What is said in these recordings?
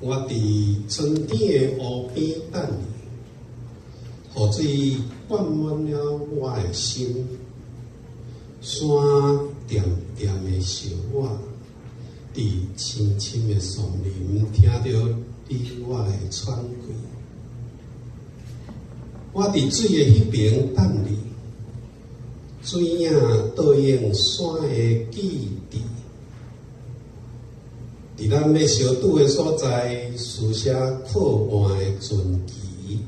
我伫春天的湖边等你，雨水灌满了我的心，山点点的小我，伫青青的树林听到你我的喘气。我伫水的迄边等你，水影倒映山的记忆。伫咱要相拄的所在，书写课换的传奇。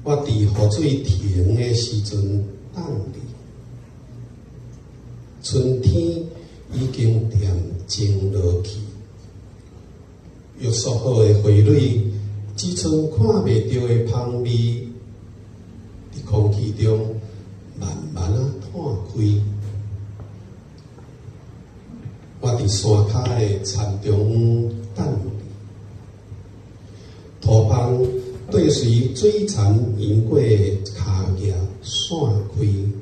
我伫雨水停的时阵等你，春天已经渐静落去，约束好的花蕊，只剩看袂到的香味，伫空气中慢慢散开。我伫山骹的田中等你，土芳对随水田游过的脚叶散开，云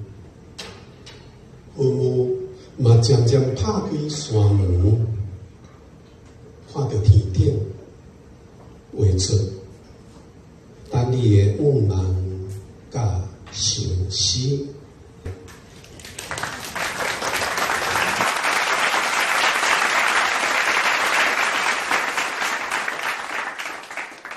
雾嘛渐渐拍开山门，看到天顶画出等你的雾梦甲相思。